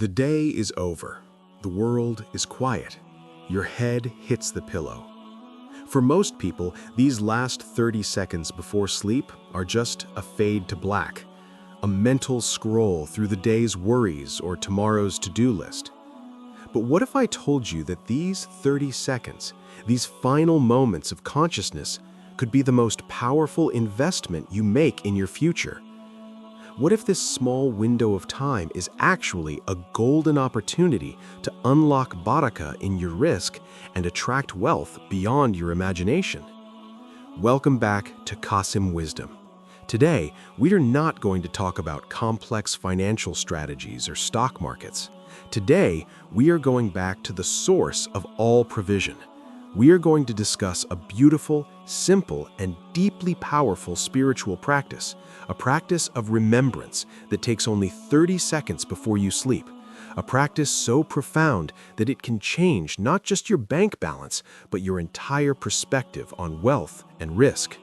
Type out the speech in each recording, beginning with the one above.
The day is over. The world is quiet. Your head hits the pillow. For most people, these last 30 seconds before sleep are just a fade to black, a mental scroll through the day's worries or tomorrow's to-do list. But what if I told you that these 30 seconds, these final moments of consciousness, could be the most powerful investment you make in your future? What if this small window of time is actually a golden opportunity to unlock barakah in your rizq and attract wealth beyond your imagination? Welcome back to Qasim Wisdom. Today, we are not going to talk about complex financial strategies or stock markets. Today, we are going back to the source of all provision. We are going to discuss a beautiful, simple, and deeply powerful spiritual practice, a practice of remembrance that takes only 30 seconds before you sleep, a practice so profound that it can change not just your bank balance, but your entire perspective on wealth and rizq.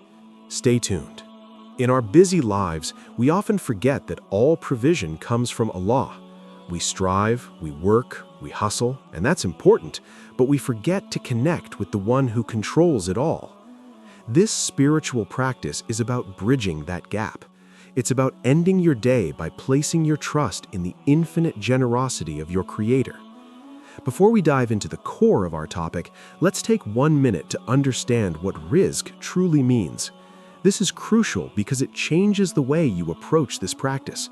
Stay tuned. In our busy lives, we often forget that all provision comes from Allah. We strive, we work, we hustle, and that's important, but we forget to connect with the one who controls it all. This spiritual practice is about bridging that gap. It's about ending your day by placing your trust in the infinite generosity of your Creator. Before we dive into the core of our topic, let's take 1 minute to understand what rizq truly means. This is crucial because it changes the way you approach this practice.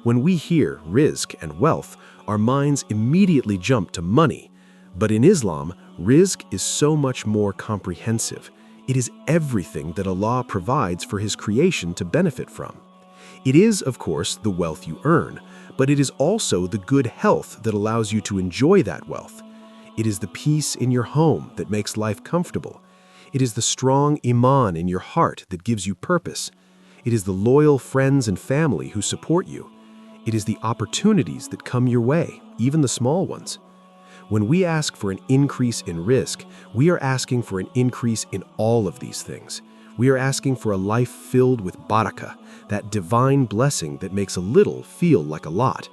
When we hear rizq and wealth, our minds immediately jump to money. But in Islam, rizq is so much more comprehensive. It is everything that Allah provides for His creation to benefit from. It is, of course, the wealth you earn, but it is also the good health that allows you to enjoy that wealth. It is the peace in your home that makes life comfortable. It is the strong iman in your heart that gives you purpose. It is the loyal friends and family who support you. It is the opportunities that come your way, even the small ones. When we ask for an increase in rizq, we are asking for an increase in all of these things. We are asking for a life filled with barakah, that divine blessing that makes a little feel like a lot.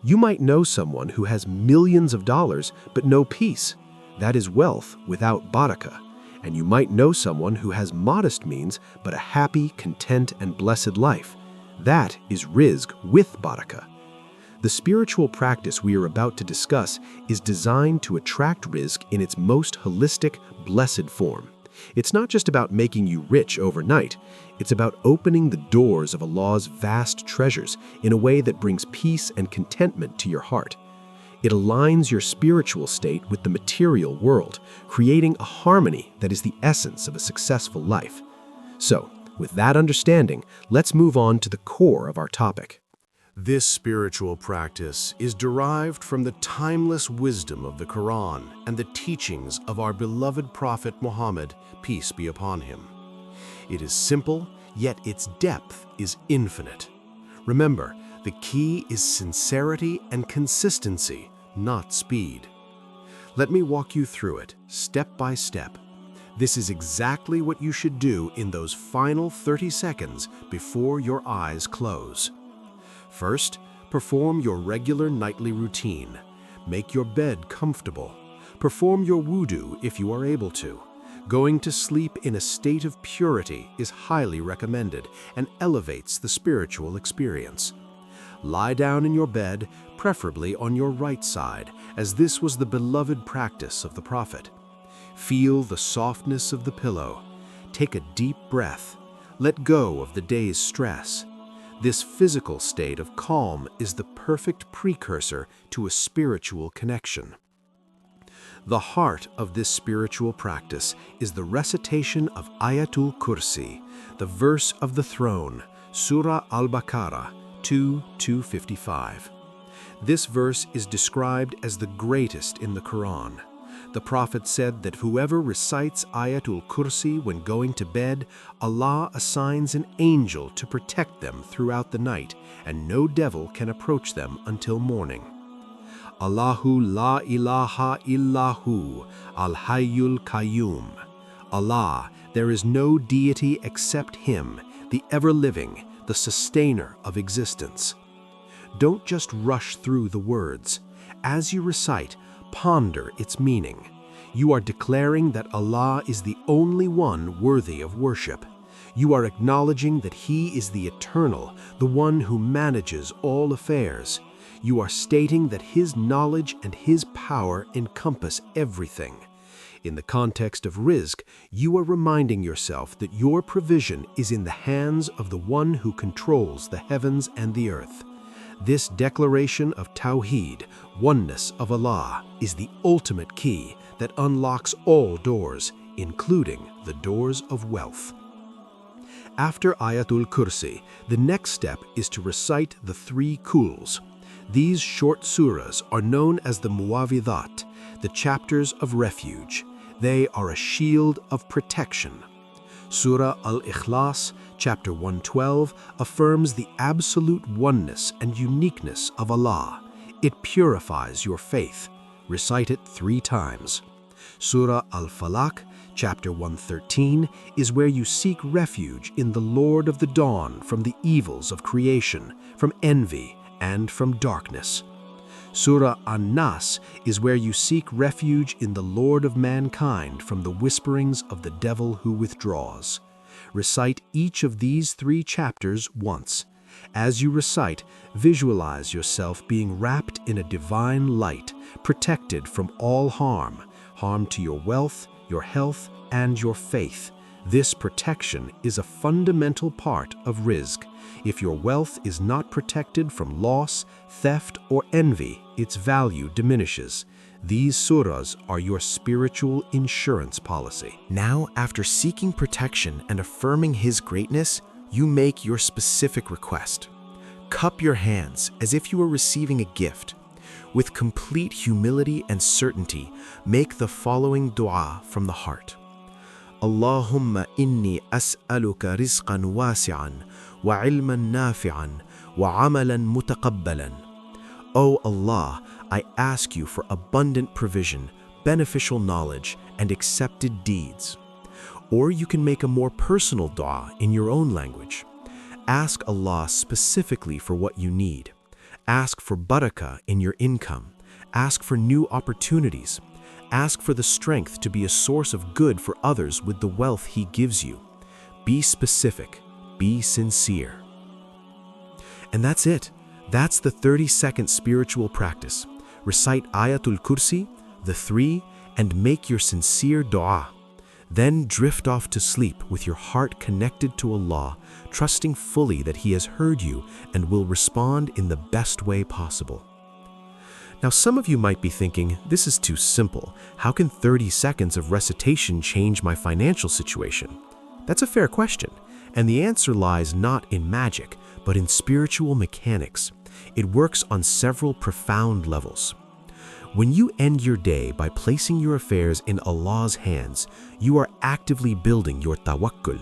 You might know someone who has millions of dollars but no peace. That is wealth without barakah. And you might know someone who has modest means but a happy, content, and blessed life. That is rizq with barakah. The spiritual practice we are about to discuss is designed to attract rizq in its most holistic, blessed form. It's not just about making you rich overnight. It's about opening the doors of Allah's vast treasures in a way that brings peace and contentment to your heart. It aligns your spiritual state with the material world, creating a harmony that is the essence of a successful life. So, with that understanding, let's move on to the core of our topic. This spiritual practice is derived from the timeless wisdom of the Quran and the teachings of our beloved Prophet Muhammad, peace be upon him. It is simple, yet its depth is infinite. Remember, the key is sincerity and consistency, not speed. Let me walk you through it, step by step. This is exactly what you should do in those final 30 seconds before your eyes close. First, perform your regular nightly routine. Make your bed comfortable. Perform your wudu if you are able to. Going to sleep in a state of purity is highly recommended and elevates the spiritual experience. Lie down in your bed, preferably on your right side, as this was the beloved practice of the Prophet. Feel the softness of the pillow. Take a deep breath. Let go of the day's stress. This physical state of calm is the perfect precursor to a spiritual connection. The heart of this spiritual practice is the recitation of Ayat-ul-Kursi, the verse of the throne, Surah Al-Baqarah 2:255. This verse is described as the greatest in the Quran. The Prophet said that whoever recites Ayat-ul-Kursi when going to bed, Allah assigns an angel to protect them throughout the night, and no devil can approach them until morning. Allahu la ilaha illahu, al-hayyul qayyum. Allah, there is no deity except Him, the ever-living, the sustainer of existence. Don't just rush through the words. As you recite, ponder its meaning. You are declaring that Allah is the only one worthy of worship. You are acknowledging that He is the Eternal, the one who manages all affairs. You are stating that His knowledge and His power encompass everything. In the context of Rizq, you are reminding yourself that your provision is in the hands of the one who controls the heavens and the earth. This declaration of Tawheed, oneness of Allah, is the ultimate key that unlocks all doors, including the doors of wealth. After Ayat-ul-Kursi, the next step is to recite the 3 Quls. These short surahs are known as the Muawwidhat, the chapters of refuge. They are a shield of protection. Surah Al-Ikhlas, chapter 112, affirms the absolute oneness and uniqueness of Allah. It purifies your faith. Recite it 3 times. Surah Al-Falaq, chapter 113, is where you seek refuge in the Lord of the Dawn from the evils of creation, from envy, and from darkness. Surah An-Nas is where you seek refuge in the Lord of mankind from the whisperings of the devil who withdraws. Recite each of these 3 chapters once. As you recite, visualize yourself being wrapped in a divine light, protected from all harm to your wealth, your health, and your faith. This protection is a fundamental part of Rizq. If your wealth is not protected from loss, theft, or envy, its value diminishes. These surahs are your spiritual insurance policy. Now, after seeking protection and affirming His greatness, you make your specific request. Cup your hands as if you were receiving a gift. With complete humility and certainty, make the following dua from the heart. Allahumma inni as'aluka rizqan wasi'an wa ilman nafi'an wa amalan mutaqabbalan. O Allah, I ask you for abundant provision, beneficial knowledge, and accepted deeds. Or you can make a more personal dua in your own language. Ask Allah specifically for what you need. Ask for barakah in your income. Ask for new opportunities. Ask for the strength to be a source of good for others with the wealth He gives you. Be specific. Be sincere. And that's it. That's the 30-second spiritual practice. Recite Ayat-ul-Kursi, the 3, and make your sincere dua. Then drift off to sleep with your heart connected to Allah, trusting fully that He has heard you and will respond in the best way possible. Now, some of you might be thinking, this is too simple. How can 30 seconds of recitation change my financial situation? That's a fair question, and the answer lies not in magic, but in spiritual mechanics. It works on several profound levels. When you end your day by placing your affairs in Allah's hands, you are actively building your tawakkul.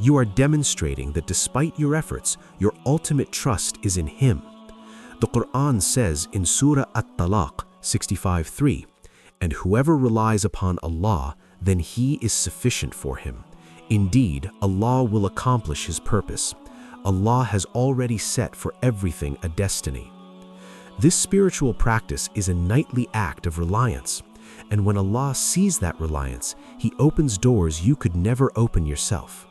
You are demonstrating that despite your efforts, your ultimate trust is in Him. The Quran says in Surah At-Talaq 65:3, "And whoever relies upon Allah, then He is sufficient for him. Indeed, Allah will accomplish His purpose. Allah has already set for everything a destiny." This spiritual practice is a nightly act of reliance, and when Allah sees that reliance, He opens doors you could never open yourself.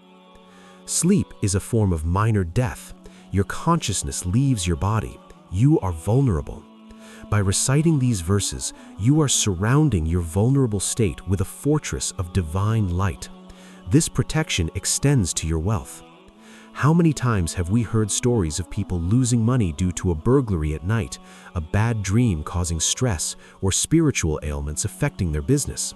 Sleep is a form of minor death. Your consciousness leaves your body. You are vulnerable. By reciting these verses, you are surrounding your vulnerable state with a fortress of divine light. This protection extends to your wealth. How many times have we heard stories of people losing money due to a burglary at night, a bad dream causing stress, or spiritual ailments affecting their business?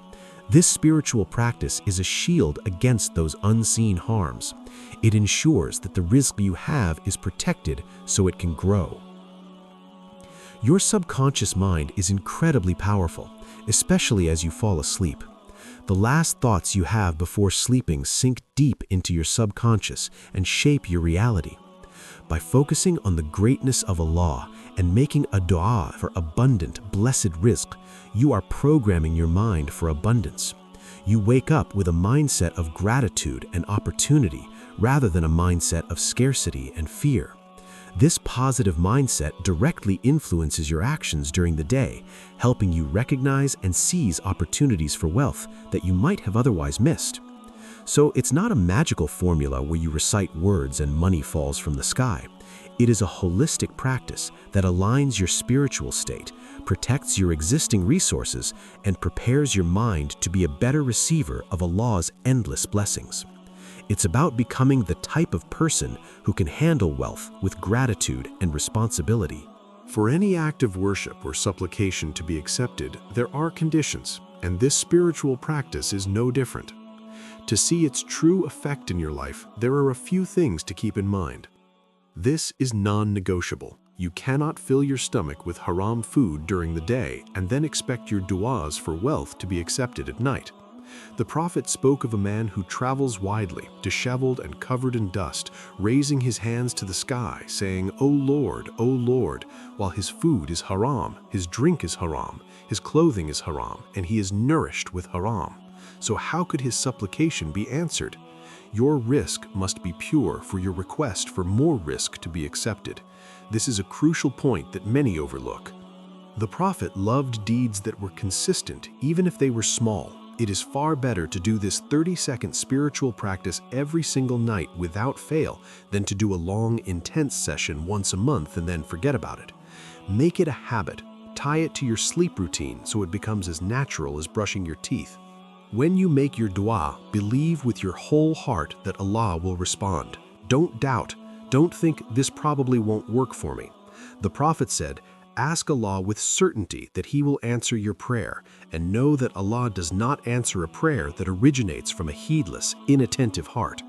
This spiritual practice is a shield against those unseen harms. It ensures that the rizq you have is protected so it can grow. Your subconscious mind is incredibly powerful, especially as you fall asleep. The last thoughts you have before sleeping sink deep into your subconscious and shape your reality. By focusing on the greatness of Allah and making a dua for abundant, blessed rizq, you are programming your mind for abundance. You wake up with a mindset of gratitude and opportunity rather than a mindset of scarcity and fear. This positive mindset directly influences your actions during the day, helping you recognize and seize opportunities for wealth that you might have otherwise missed. So it's not a magical formula where you recite words and money falls from the sky. It is a holistic practice that aligns your spiritual state, protects your existing resources, and prepares your mind to be a better receiver of Allah's endless blessings. It's about becoming the type of person who can handle wealth with gratitude and responsibility. For any act of worship or supplication to be accepted, there are conditions, and this spiritual practice is no different. To see its true effect in your life, there are a few things to keep in mind. This is non-negotiable. You cannot fill your stomach with haram food during the day and then expect your du'as for wealth to be accepted at night. The Prophet spoke of a man who travels widely, disheveled and covered in dust, raising his hands to the sky, saying, O Lord, while his food is haram, his drink is haram, his clothing is haram, and he is nourished with haram. So how could his supplication be answered? Your rizq must be pure for your request for more rizq to be accepted. This is a crucial point that many overlook. The Prophet loved deeds that were consistent, even if they were small. It is far better to do this 30-second spiritual practice every single night without fail than to do a long, intense session once a month and then forget about it. Make it a habit. Tie it to your sleep routine so it becomes as natural as brushing your teeth. When you make your dua, believe with your whole heart that Allah will respond. Don't doubt. Don't think this probably won't work for me. The Prophet said, ask Allah with certainty that He will answer your prayer, and know that Allah does not answer a prayer that originates from a heedless, inattentive heart.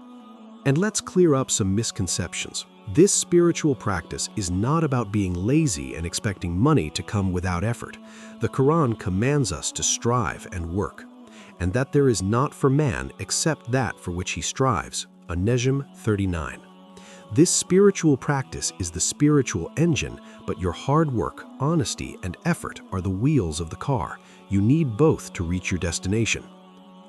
And let's clear up some misconceptions. This spiritual practice is not about being lazy and expecting money to come without effort. The Quran commands us to strive and work, and that there is not for man except that for which he strives. An-Najm 39. This spiritual practice is the spiritual engine, but your hard work, honesty, and effort are the wheels of the car. You need both to reach your destination.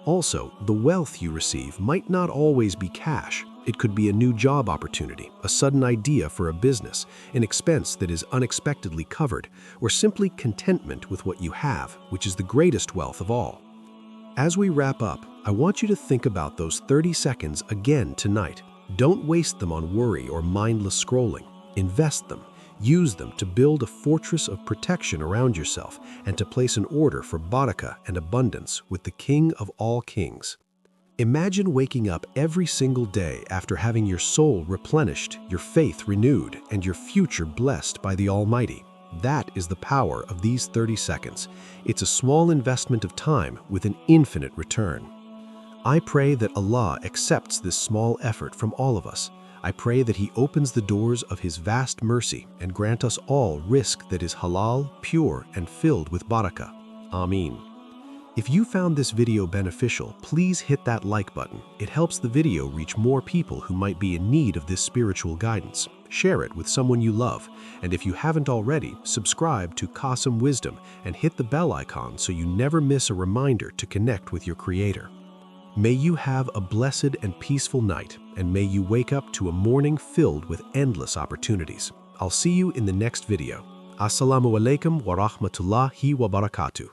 Also, the wealth you receive might not always be cash. It could be a new job opportunity, a sudden idea for a business, an expense that is unexpectedly covered, or simply contentment with what you have, which is the greatest wealth of all. As we wrap up, I want you to think about those 30 seconds again tonight. Don't waste them on worry or mindless scrolling. Invest them. Use them to build a fortress of protection around yourself and to place an order for barakah and abundance with the King of all kings. Imagine waking up every single day after having your soul replenished, your faith renewed, and your future blessed by the Almighty. That is the power of these 30 seconds. It's a small investment of time with an infinite return. I pray that Allah accepts this small effort from all of us. I pray that He opens the doors of His vast mercy and grant us all rizq that is halal, pure, and filled with barakah. Ameen. If you found this video beneficial, please hit that like button. It helps the video reach more people who might be in need of this spiritual guidance. Share it with someone you love, and if you haven't already, subscribe to Qasim Wisdom and hit the bell icon so you never miss a reminder to connect with your Creator. May you have a blessed and peaceful night, and may you wake up to a morning filled with endless opportunities. I'll see you in the next video. Assalamu alaikum wa rahmatullahi wa barakatuh.